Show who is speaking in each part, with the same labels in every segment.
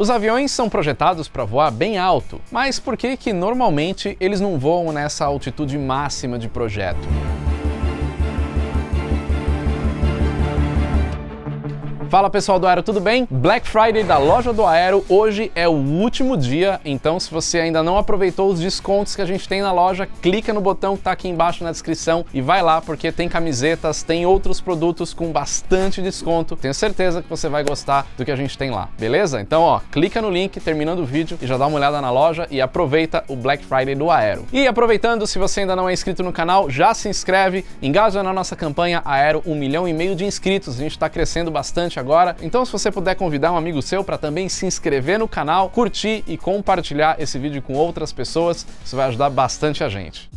Speaker 1: Os aviões são projetados para voar bem alto, mas por que que normalmente eles não voam nessa altitude máxima de projeto? Fala pessoal do Aero, tudo bem? Black Friday da loja do Aero, hoje é o último dia, então se você ainda não aproveitou os descontos que a gente tem na loja, clica no botão que tá aqui embaixo na descrição e vai lá porque tem camisetas, tem outros produtos com bastante desconto, tenho certeza que você vai gostar do que a gente tem lá, beleza? Então ó, clica no link terminando o vídeo e já dá uma olhada na loja e aproveita o Black Friday do Aero. E aproveitando, se você ainda não é inscrito no canal, já se inscreve, engaja na nossa campanha Aero 1,5 milhão de inscritos, a gente tá crescendo bastante agora, então se você puder convidar um amigo seu para também se inscrever no canal, curtir e compartilhar esse vídeo com outras pessoas, isso vai ajudar bastante a gente.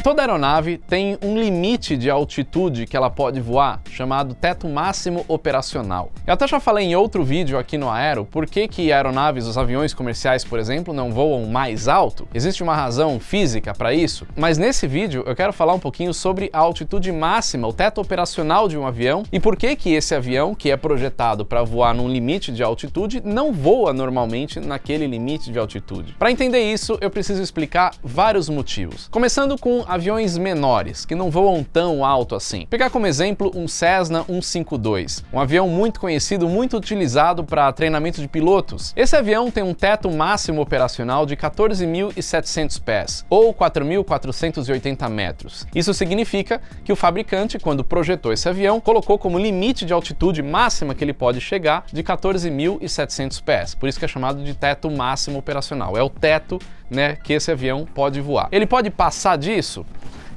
Speaker 1: Toda aeronave tem um limite de altitude que ela pode voar, chamado teto máximo operacional. Eu até já falei em outro vídeo aqui no Aero por que aeronaves, os aviões comerciais, por exemplo, não voam mais alto. Existe uma razão física para isso, mas nesse vídeo eu quero falar um pouquinho sobre a altitude máxima, o teto operacional de um avião e por que esse avião, que é projetado para voar num limite de altitude, não voa normalmente naquele limite de altitude. Para entender isso, eu preciso explicar vários motivos. Começando com aviões menores, que não voam tão alto assim. Pegar como exemplo um Cessna 152, um avião muito conhecido, muito utilizado para treinamento de pilotos. Esse avião tem um teto máximo operacional de 14.700 pés, ou 4.480 metros. Isso significa que o fabricante, quando projetou esse avião, colocou como limite de altitude máxima que ele pode chegar de 14.700 pés. Por isso que é chamado de teto máximo operacional. É o teto, né, que esse avião pode voar. Ele pode passar disso?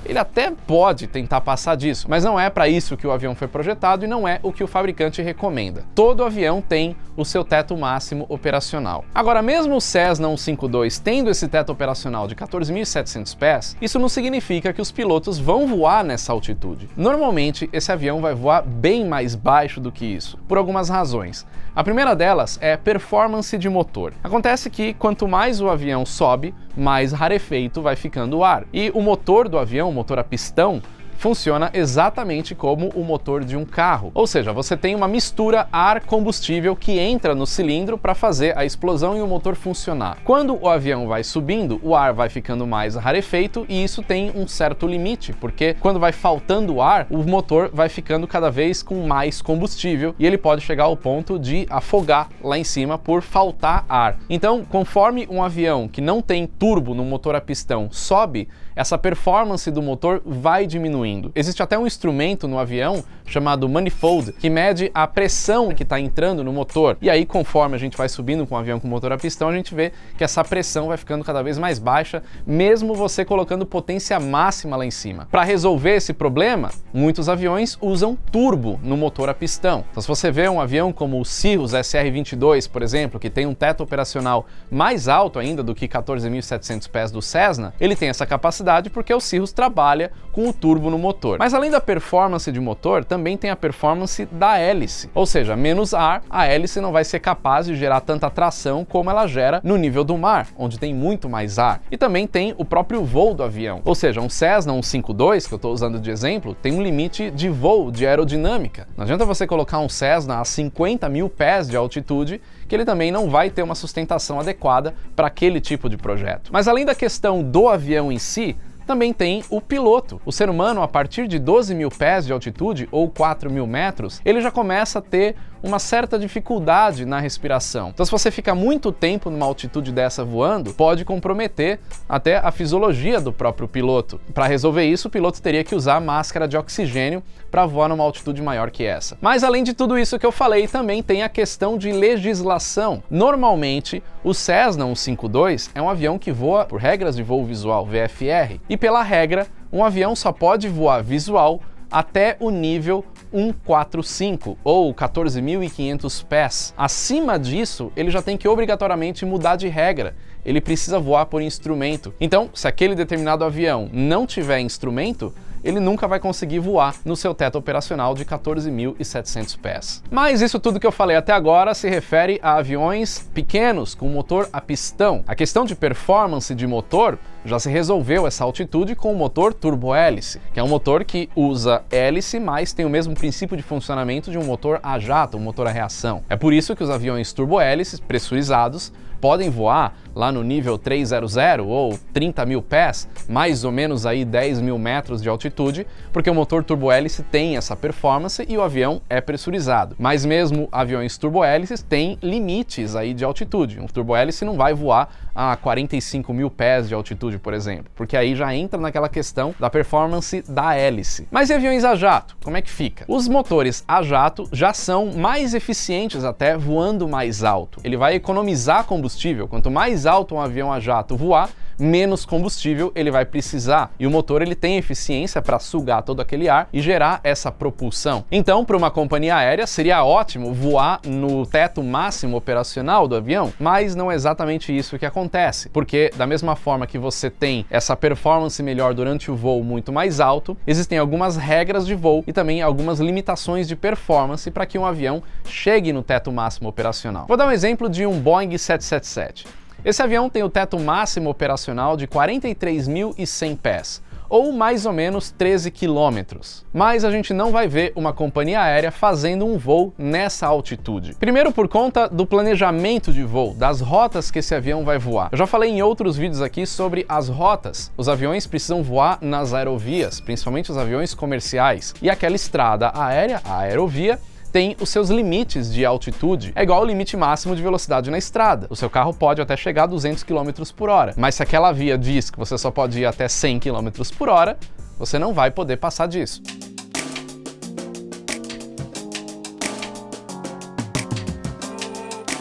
Speaker 1: Ele até pode tentar passar disso, mas não é para isso que o avião foi projetado e não é o que o fabricante recomenda. Todo avião tem o seu teto máximo operacional. Agora, mesmo o Cessna 152 tendo esse teto operacional de 14.700 pés, isso não significa que os pilotos vão voar nessa altitude. Normalmente, esse avião vai voar bem mais baixo do que isso, por algumas razões. A primeira delas é performance de motor. Acontece que quanto mais o avião sobe, mais rarefeito vai ficando o ar. E o motor do avião, o motor a pistão, funciona exatamente como o motor de um carro. Ou seja, você tem uma mistura ar-combustível que entra no cilindro para fazer a explosão e o motor funcionar. Quando o avião vai subindo, o ar vai ficando mais rarefeito e isso tem um certo limite, porque quando vai faltando ar, o motor vai ficando cada vez com mais combustível e ele pode chegar ao ponto de afogar lá em cima por faltar ar. Então, conforme um avião que não tem turbo no motor a pistão sobe, essa performance do motor vai diminuindo. Existe até um instrumento no avião chamado manifold que mede a pressão que está entrando no motor. E aí, conforme a gente vai subindo com o avião com motor a pistão, a gente vê que essa pressão vai ficando cada vez mais baixa, mesmo você colocando potência máxima lá em cima. Para resolver esse problema, muitos aviões usam turbo no motor a pistão. Então, se você vê um avião como o Cirrus SR-22, por exemplo, que tem um teto operacional mais alto ainda do que 14.700 pés do Cessna, ele tem essa capacidade porque o Cirrus trabalha com o turbo no motor. Mas além da performance de motor, também tem a performance da hélice. Ou seja, menos ar, a hélice não vai ser capaz de gerar tanta tração como ela gera no nível do mar, onde tem muito mais ar. E também tem o próprio voo do avião. Ou seja, um Cessna 152, que eu estou usando de exemplo, tem um limite de voo, de aerodinâmica. Não adianta você colocar um Cessna a 50.000 pés de altitude, que ele também não vai ter uma sustentação adequada para aquele tipo de projeto. Mas além da questão do avião em si, também tem o piloto. O ser humano, a partir de 12.000 pés de altitude, ou 4.000 metros, ele já começa a ter uma certa dificuldade na respiração. Então, se você fica muito tempo numa altitude dessa voando, pode comprometer até a fisiologia do próprio piloto. Para resolver isso, o piloto teria que usar máscara de oxigênio para voar numa altitude maior que essa. Mas além de tudo isso que eu falei, também tem a questão de legislação. Normalmente, o Cessna 152 é um avião que voa por regras de voo visual, VFR, e pela regra, um avião só pode voar visual até o nível 145 ou 14.500 pés. Acima disso, ele já tem que obrigatoriamente mudar de regra. Ele precisa voar por instrumento. Então, se aquele determinado avião não tiver instrumento, ele nunca vai conseguir voar no seu teto operacional de 14.700 pés. Mas isso tudo que eu falei até agora se refere a aviões pequenos com motor a pistão. A questão de performance de motor já se resolveu essa altitude com o motor turbohélice, que é um motor que usa hélice, mas tem o mesmo princípio de funcionamento de um motor a jato, um motor a reação. É por isso que os aviões turbohélices pressurizados podem voar lá no nível 300 ou 30 mil pés, mais ou menos aí 10 mil metros de altitude, porque o motor turbohélice tem essa performance e o avião é pressurizado. Mas mesmo aviões turbohélices têm limites aí de altitude. Um turbohélice não vai voar a 45 mil pés de altitude, por exemplo, porque aí já entra naquela questão da performance da hélice. Mas e aviões a jato? Como é que fica? Os motores a jato já são mais eficientes até voando mais alto. Ele vai economizar combustível. Quanto mais alto um avião a jato voar, menos combustível ele vai precisar. E o motor ele tem eficiência para sugar todo aquele ar e gerar essa propulsão. Então, para uma companhia aérea, seria ótimo voar no teto máximo operacional do avião, mas não é exatamente isso que acontece, porque da mesma forma que você tem essa performance melhor durante o voo muito mais alto, existem algumas regras de voo e também algumas limitações de performance para que um avião chegue no teto máximo operacional. Vou dar um exemplo de um Boeing 777. Esse avião tem o teto máximo operacional de 43.100 pés, ou mais ou menos 13 quilômetros. Mas a gente não vai ver uma companhia aérea fazendo um voo nessa altitude. Primeiro por conta do planejamento de voo, das rotas que esse avião vai voar. Eu já falei em outros vídeos aqui sobre as rotas. Os aviões precisam voar nas aerovias, principalmente os aviões comerciais. E aquela estrada aérea, a aerovia, tem os seus limites de altitude. É igual ao limite máximo de velocidade na estrada. O seu carro pode até chegar a 200 km por hora, mas se aquela via diz que você só pode ir até 100 km por hora, você não vai poder passar disso.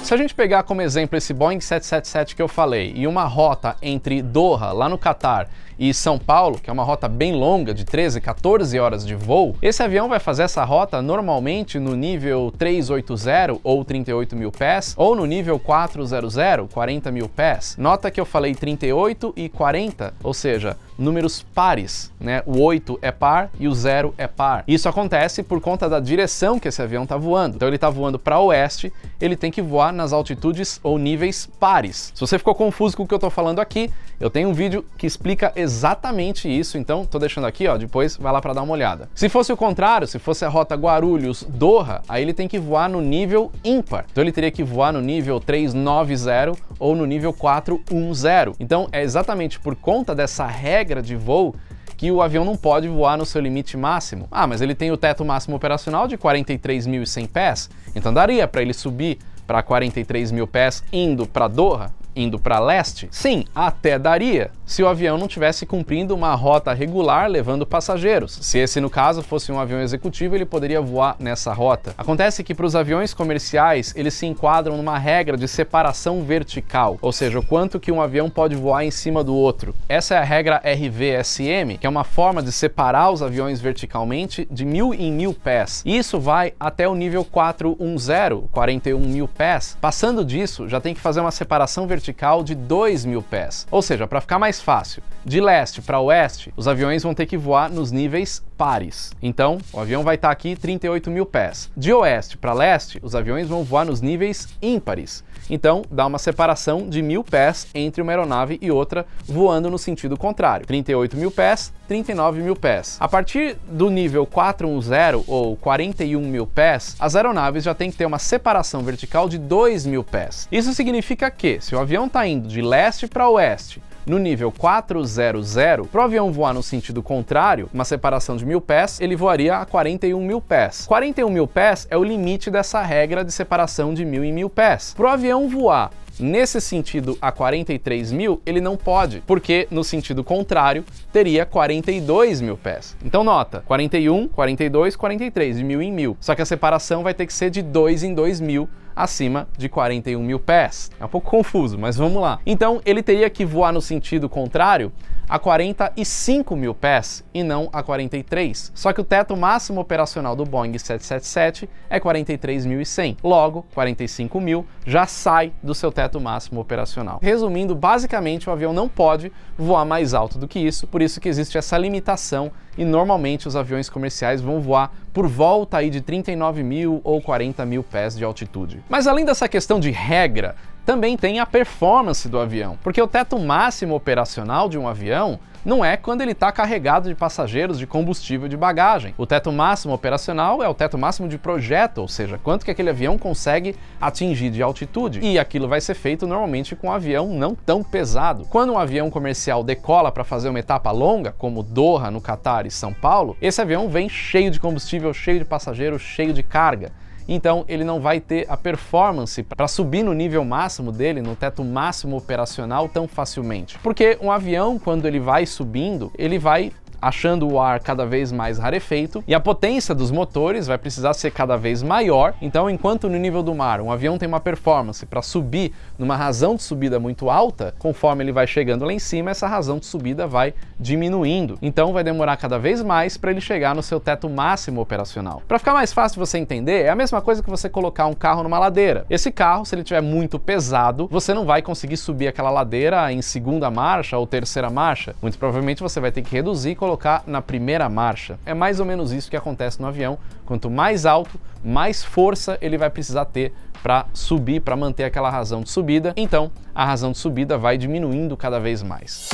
Speaker 1: Se a gente pegar como exemplo esse Boeing 777 que eu falei e uma rota entre Doha, lá no Catar, e São Paulo, que é uma rota bem longa, de 13, 14 horas de voo, esse avião vai fazer essa rota normalmente no nível 380 ou 38 mil pés, ou no nível 400, 40 mil pés. Nota que eu falei 38 e 40, ou seja, números pares, né? O 8 é par e o 0 é par. Isso acontece por conta da direção que esse avião está voando. Então ele está voando para oeste, ele tem que voar nas altitudes ou níveis pares. Se você ficou confuso com o que eu estou falando aqui, eu tenho um vídeo que explica exatamente isso, então tô deixando aqui, ó, depois vai lá para dar uma olhada. Se fosse o contrário, se fosse a rota Guarulhos-Doha, aí ele tem que voar no nível ímpar. Então ele teria que voar no nível 390 ou no nível 410. Então é exatamente por conta dessa regra de voo que o avião não pode voar no seu limite máximo. Ah, mas ele tem o teto máximo operacional de 43.100 pés, então daria para ele subir para 43 mil pés indo para Doha? Indo para leste? Sim, até daria, se o avião não estivesse cumprindo uma rota regular levando passageiros. Se esse, no caso, fosse um avião executivo, ele poderia voar nessa rota. Acontece que para os aviões comerciais, eles se enquadram numa regra de separação vertical, ou seja, o quanto que um avião pode voar em cima do outro. Essa é a regra RVSM, que é uma forma de separar os aviões verticalmente de 1.000 em 1.000 pés. E isso vai até o nível 410, 41 mil pés. Passando disso, já tem que fazer uma separação vertical de 2.000 pés. Ou seja, para ficar mais fácil, de leste para oeste, os aviões vão ter que voar nos níveis pares. Então, o avião vai estar aqui 38 mil pés. De oeste para leste, os aviões vão voar nos níveis ímpares. Então, dá uma separação de 1.000 pés entre uma aeronave e outra, voando no sentido contrário. 38 mil pés, 39 mil pés. A partir do nível 410 ou 41 mil pés, as aeronaves já têm que ter uma separação vertical de 2.000 pés. Isso significa que, se o avião está indo de leste para oeste, no nível 400, para o avião voar no sentido contrário, uma separação de 1.000 pés, ele voaria a 41 mil pés. 41 mil pés é o limite dessa regra de separação de 1.000 em 1.000 pés. Para o avião voar nesse sentido a 43 mil, ele não pode, porque no sentido contrário teria 42 mil pés. Então nota, 41, 42, 43, de 1.000 em 1.000. Só que a separação vai ter que ser de 2 em 2.000, acima de 41 mil pés. É um pouco confuso, mas vamos lá. Então ele teria que voar no sentido contrário a 45 mil pés e não a 43. Só que o teto máximo operacional do Boeing 777 é 43.100. Logo, 45 mil já sai do seu teto máximo operacional. Resumindo, basicamente o avião não pode voar mais alto do que isso, por isso que existe essa limitação e normalmente os aviões comerciais vão voar por volta aí de 39 mil ou 40 mil pés de altitude. Mas além dessa questão de regra, também tem a performance do avião, porque o teto máximo operacional de um avião não é quando ele está carregado de passageiros, de combustível e de bagagem. O teto máximo operacional é o teto máximo de projeto, ou seja, quanto que aquele avião consegue atingir de altitude. E aquilo vai ser feito normalmente com um avião não tão pesado. Quando um avião comercial decola para fazer uma etapa longa, como Doha, no Catar e São Paulo, esse avião vem cheio de combustível, cheio de passageiros, cheio de carga. Então ele não vai ter a performance para subir no nível máximo dele, no teto máximo operacional, tão facilmente. Porque um avião, quando ele vai subindo, ele vai achando o ar cada vez mais rarefeito e a potência dos motores vai precisar ser cada vez maior. Então, enquanto no nível do mar um avião tem uma performance para subir numa razão de subida muito alta, conforme ele vai chegando lá em cima, essa razão de subida vai diminuindo. Então, vai demorar cada vez mais para ele chegar no seu teto máximo operacional. Para ficar mais fácil de você entender, é a mesma coisa que você colocar um carro numa ladeira. Esse carro, se ele estiver muito pesado, você não vai conseguir subir aquela ladeira em segunda marcha ou terceira marcha. Muito provavelmente você vai ter que reduzir e colocar na primeira marcha. É mais ou menos isso que acontece no avião. Quanto mais alto, mais força ele vai precisar ter para subir, para manter aquela razão de subida. Então, a razão de subida vai diminuindo cada vez mais.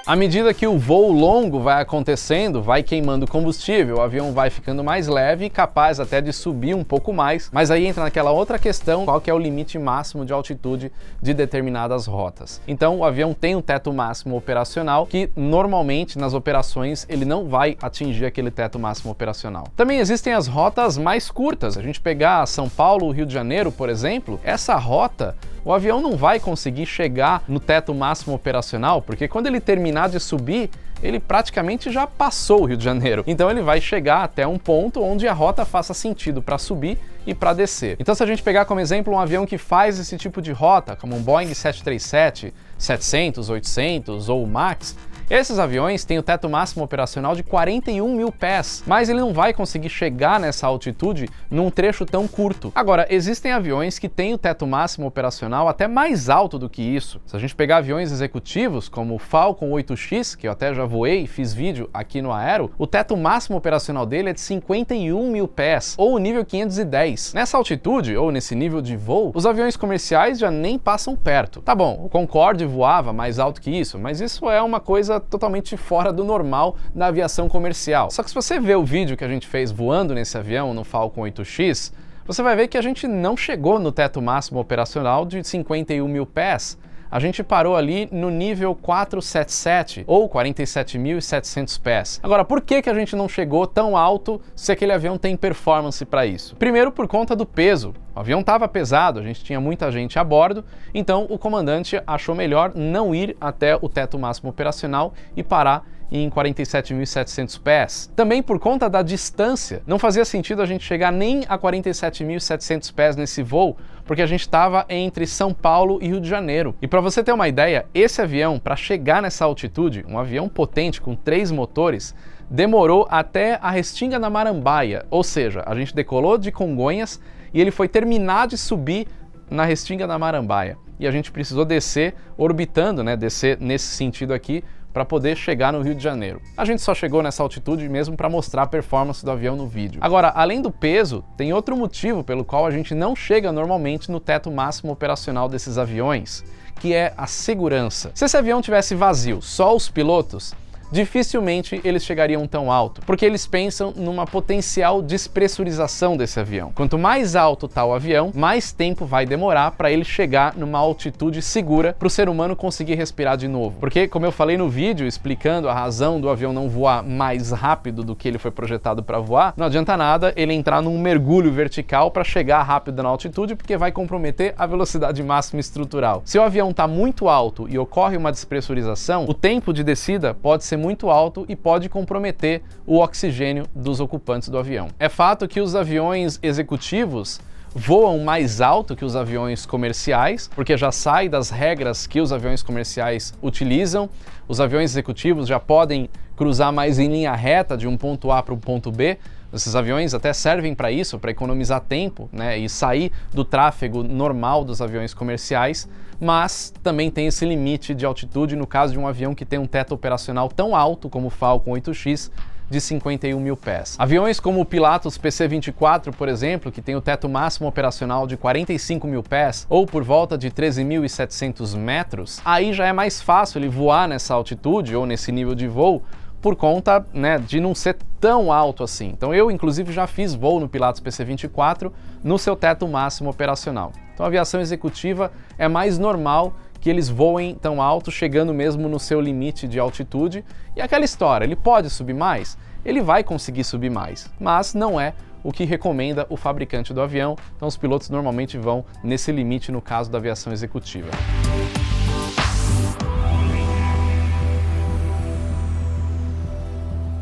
Speaker 1: À medida que o voo longo vai acontecendo, vai queimando combustível, o avião vai ficando mais leve e capaz até de subir um pouco mais, mas aí entra naquela outra questão, qual que é o limite máximo de altitude de determinadas rotas. Então o avião tem um teto máximo operacional que normalmente nas operações ele não vai atingir aquele teto máximo operacional. Também existem as rotas mais curtas. A gente pegar São Paulo, Rio de Janeiro, por exemplo, essa rota o avião não vai conseguir chegar no teto máximo operacional, porque quando ele terminar de subir, ele praticamente já passou o Rio de Janeiro. Então ele vai chegar até um ponto onde a rota faça sentido para subir e para descer. Então se a gente pegar como exemplo um avião que faz esse tipo de rota, como um Boeing 737, 700, 800 ou o MAX, esses aviões têm o teto máximo operacional de 41 mil pés, mas ele não vai conseguir chegar nessa altitude num trecho tão curto. Agora, existem aviões que têm o teto máximo operacional até mais alto do que isso. Se a gente pegar aviões executivos, como o Falcon 8X, que eu até já voei e fiz vídeo aqui no Aero, o teto máximo operacional dele é de 51 mil pés, ou o nível 510. Nessa altitude, ou nesse nível de voo, os aviões comerciais já nem passam perto. Tá bom, o Concorde voava mais alto que isso, mas isso é uma coisa totalmente fora do normal da aviação comercial. Só que se você ver o vídeo que a gente fez voando nesse avião, no Falcon 8X, você vai ver que a gente não chegou no teto máximo operacional de 51 mil pés. A gente parou ali no nível 477, ou 47.700 pés. Agora, por que a gente não chegou tão alto se aquele avião tem performance para isso? Primeiro, por conta do peso. O avião estava pesado, a gente tinha muita gente a bordo, então o comandante achou melhor não ir até o teto máximo operacional e parar em 47.700 pés. Também por conta da distância, não fazia sentido a gente chegar nem a 47.700 pés nesse voo, porque a gente estava entre São Paulo e Rio de Janeiro. E para você ter uma ideia, esse avião, para chegar nessa altitude, um avião potente com 3 motores, demorou até a Restinga da Marambaia, ou seja, a gente decolou de Congonhas e ele foi terminar de subir na Restinga da Marambaia. E a gente precisou descer orbitando, né, descer nesse sentido aqui, para poder chegar no Rio de Janeiro. A gente só chegou nessa altitude mesmo para mostrar a performance do avião no vídeo. Agora, além do peso, tem outro motivo pelo qual a gente não chega normalmente no teto máximo operacional desses aviões, que é a segurança. Se esse avião tivesse vazio, só os pilotos, dificilmente eles chegariam tão alto, porque eles pensam numa potencial despressurização desse avião. Quanto mais alto está o avião, mais tempo vai demorar para ele chegar numa altitude segura para o ser humano conseguir respirar de novo. Porque, como eu falei no vídeo explicando a razão do avião não voar mais rápido do que ele foi projetado para voar, não adianta nada ele entrar num mergulho vertical para chegar rápido na altitude, porque vai comprometer a velocidade máxima estrutural. Se o avião está muito alto e ocorre uma despressurização, o tempo de descida pode ser muito alto e pode comprometer o oxigênio dos ocupantes do avião. É fato que os aviões executivos voam mais alto que os aviões comerciais, porque já sai das regras que os aviões comerciais utilizam. Os aviões executivos já podem cruzar mais em linha reta de um ponto A para o ponto B. Esses aviões até servem para isso, para economizar tempo, né, e sair do tráfego normal dos aviões comerciais, mas também tem esse limite de altitude no caso de um avião que tem um teto operacional tão alto como o Falcon 8X, de 51 mil pés. Aviões como o Pilatus PC-24, por exemplo, que tem o teto máximo operacional de 45 mil pés, ou por volta de 13.700 metros, aí já é mais fácil ele voar nessa altitude ou nesse nível de voo, por conta, né, de não ser tão alto assim. Então eu, inclusive, já fiz voo no Pilatus PC-24 no seu teto máximo operacional. Então a aviação executiva é mais normal que eles voem tão alto, chegando mesmo no seu limite de altitude. E aquela história, ele pode subir mais? Ele vai conseguir subir mais, mas não é o que recomenda o fabricante do avião. Então os pilotos normalmente vão nesse limite no caso da aviação executiva.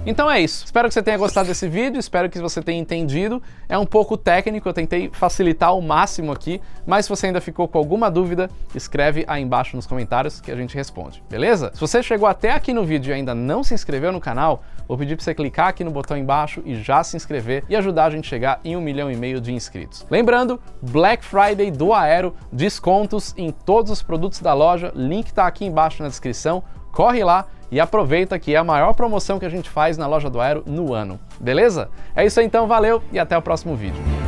Speaker 1: Então é isso. Espero que você tenha gostado desse vídeo, espero que você tenha entendido. É um pouco técnico, eu tentei facilitar ao máximo aqui, mas se você ainda ficou com alguma dúvida, escreve aí embaixo nos comentários que a gente responde, beleza? Se você chegou até aqui no vídeo e ainda não se inscreveu no canal, vou pedir para você clicar aqui no botão embaixo e já se inscrever e ajudar a gente a chegar em 1,5 milhão de inscritos. Lembrando, Black Friday do Aero, descontos em todos os produtos da loja, link tá aqui embaixo na descrição, corre lá e aproveita que é a maior promoção que a gente faz na loja do Aero no ano, beleza? É isso aí então, valeu e até o próximo vídeo.